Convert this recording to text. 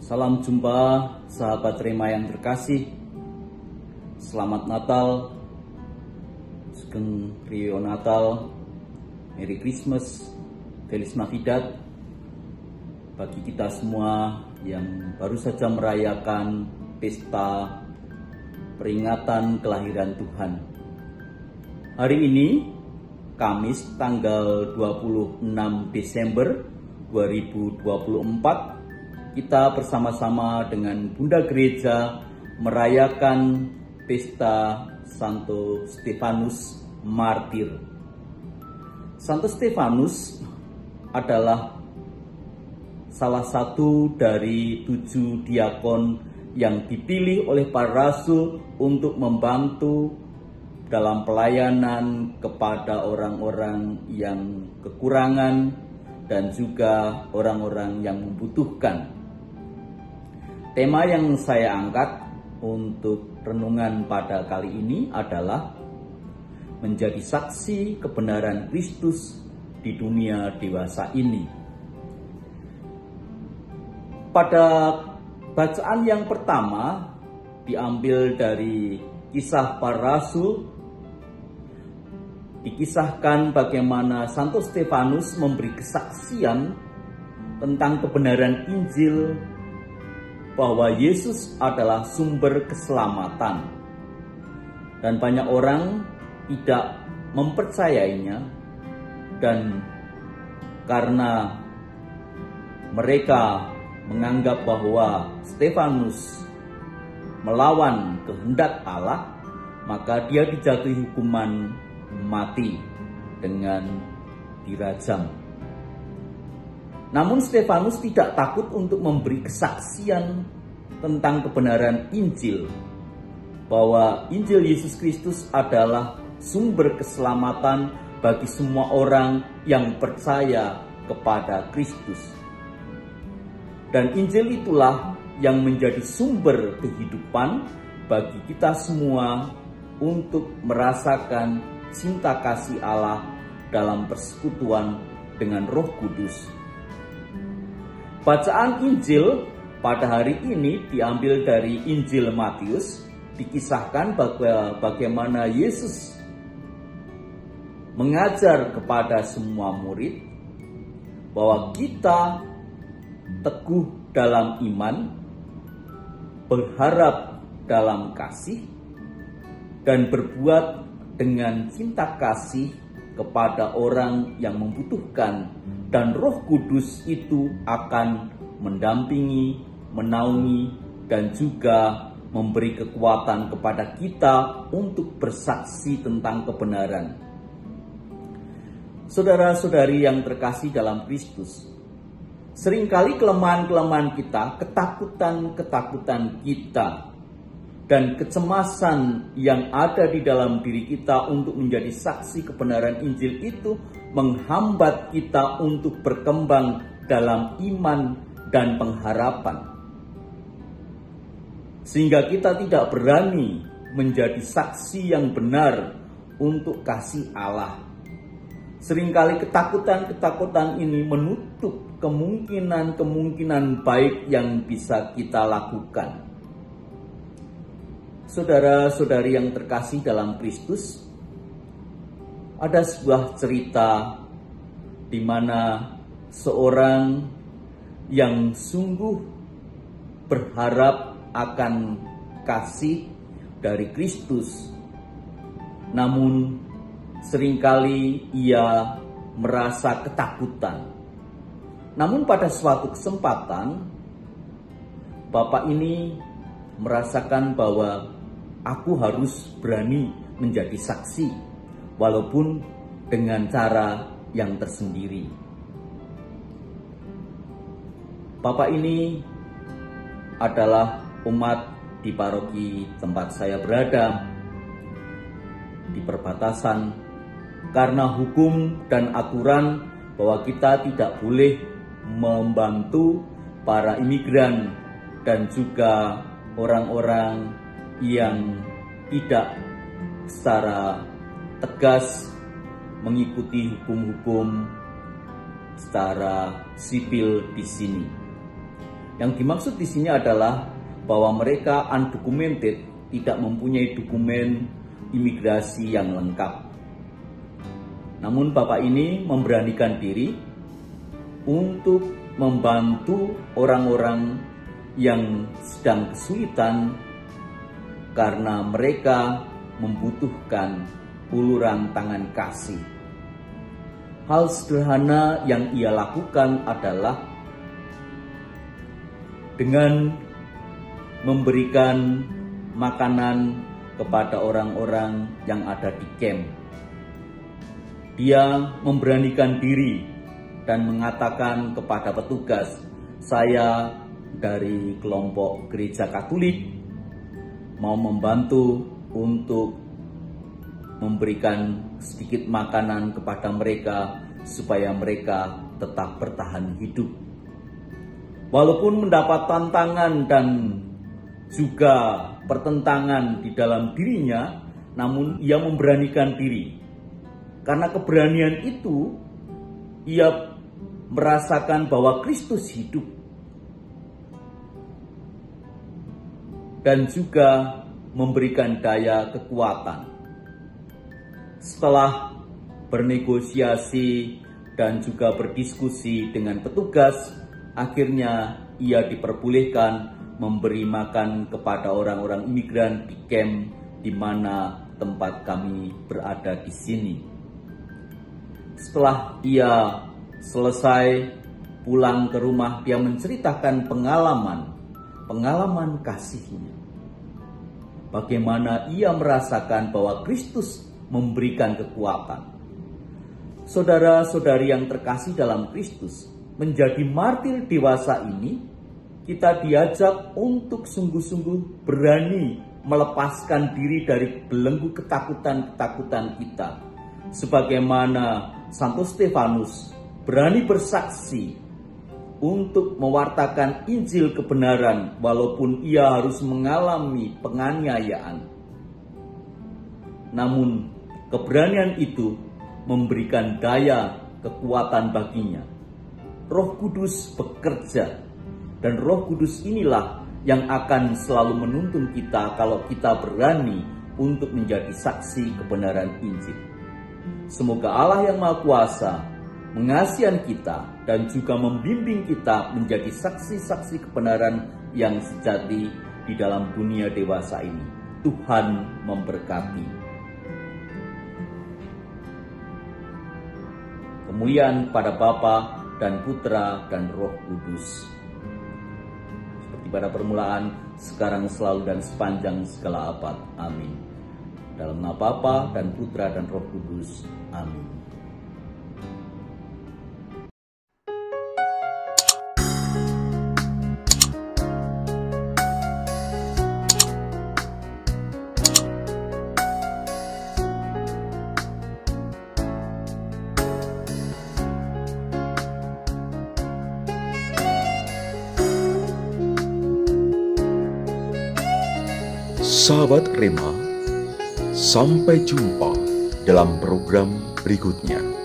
Salam jumpa sahabat Rema yang terkasih. Selamat Natal, Sugeng Rio Natal, Merry Christmas, Feliz Navidad bagi kita semua yang baru saja merayakan pesta peringatan kelahiran Tuhan. Hari ini, Kamis tanggal 26 Desember 2024, kita bersama-sama dengan Bunda Gereja merayakan pesta Santo Stefanus Martir. Santo Stefanus adalah salah satu dari 7 diakon yang dipilih oleh para rasul untuk membantu dalam pelayanan kepada orang-orang yang kekurangan dan juga orang-orang yang membutuhkan. Tema yang saya angkat untuk renungan pada kali ini adalah menjadi saksi kebenaran Kristus di dunia dewasa ini. Pada bacaan yang pertama diambil dari Kisah Para Rasul, dikisahkan bagaimana Santo Stefanus memberi kesaksian tentang kebenaran Injil bahwa Yesus adalah sumber keselamatan. Dan banyak orang tidak mempercayainya, dan karena mereka menganggap bahwa Stefanus melawan kehendak Allah, maka dia dijatuhi hukuman mati dengan dirajam. Namun Stefanus tidak takut untuk memberi kesaksian tentang kebenaran Injil, bahwa Injil Yesus Kristus adalah sumber keselamatan bagi semua orang yang percaya kepada Kristus. Dan Injil itulah yang menjadi sumber kehidupan bagi kita semua untuk merasakan cinta kasih Allah dalam persekutuan dengan Roh Kudus. Bacaan Injil pada hari ini diambil dari Injil Matius. Dikisahkan bagaimana Yesus mengajar kepada semua murid bahwa kita teguh dalam iman, berharap dalam kasih, dan berbuat dengan cinta kasih kepada orang yang membutuhkan, dan Roh Kudus itu akan mendampingi, menaungi, dan juga memberi kekuatan kepada kita untuk bersaksi tentang kebenaran. Saudara-saudari yang terkasih dalam Kristus, seringkali kelemahan-kelemahan kita, ketakutan-ketakutan kita, dan kecemasan yang ada di dalam diri kita untuk menjadi saksi kebenaran Injil itu menghambat kita untuk berkembang dalam iman dan pengharapan. Sehingga kita tidak berani menjadi saksi yang benar untuk kasih Allah. Seringkali ketakutan-ketakutan ini menutup kemungkinan-kemungkinan baik yang bisa kita lakukan. Saudara-saudari yang terkasih dalam Kristus, ada sebuah cerita di mana seorang yang sungguh berharap akan kasih dari Kristus, namun seringkali ia merasa ketakutan. Namun pada suatu kesempatan, bapak ini merasakan bahwa aku harus berani menjadi saksi, walaupun dengan cara yang tersendiri. Bapak ini adalah umat di paroki tempat saya berada, di perbatasan, karena hukum dan aturan bahwa kita tidak boleh membantu para imigran dan juga orang-orang yang tidak secara tegas mengikuti hukum-hukum secara sipil di sini. Yang dimaksud di sini adalah bahwa mereka undocumented, tidak mempunyai dokumen imigrasi yang lengkap. Namun Bapak ini memberanikan diri untuk membantu orang-orang yang sedang kesulitan karena mereka membutuhkan uluran tangan kasih. Hal sederhana yang ia lakukan adalah dengan memberikan makanan kepada orang-orang yang ada di camp. Dia memberanikan diri dan mengatakan kepada petugas, "Saya dari kelompok gereja Katolik mau membantu untuk memberikan sedikit makanan kepada mereka supaya mereka tetap bertahan hidup." Walaupun mendapat tantangan dan juga pertentangan di dalam dirinya, namun ia memberanikan diri. Karena keberanian itu, ia merasakan bahwa Kristus hidup. Dan juga memberikan daya kekuatan. Setelah bernegosiasi dan juga berdiskusi dengan petugas, akhirnya ia diperbolehkan memberi makan kepada orang-orang imigran di camp di mana tempat kami berada di sini. Setelah ia selesai pulang ke rumah, dia menceritakan pengalaman kasihnya. Bagaimana ia merasakan bahwa Kristus memberikan kekuatan. Saudara-saudari yang terkasih dalam Kristus, menjadi martir dewasa ini, kita diajak untuk sungguh-sungguh berani melepaskan diri dari belenggu ketakutan-ketakutan kita. Sebagaimana Santo Stefanus berani bersaksi untuk mewartakan Injil kebenaran walaupun ia harus mengalami penganiayaan. Namun keberanian itu memberikan daya kekuatan baginya. Roh Kudus bekerja, dan Roh Kudus inilah yang akan selalu menuntun kita kalau kita berani untuk menjadi saksi kebenaran Injil. Semoga Allah yang Maha Kuasa mengasihi kita dan juga membimbing kita menjadi saksi-saksi kebenaran yang sejati di dalam dunia dewasa ini. Tuhan memberkati. Kemuliaan pada Bapa dan Putra dan Roh Kudus, seperti pada permulaan, sekarang, selalu, dan sepanjang segala abad. Amin. Dalam nama Bapa dan Putra dan Roh Kudus. Amin. Sahabat Rema, sampai jumpa dalam program berikutnya.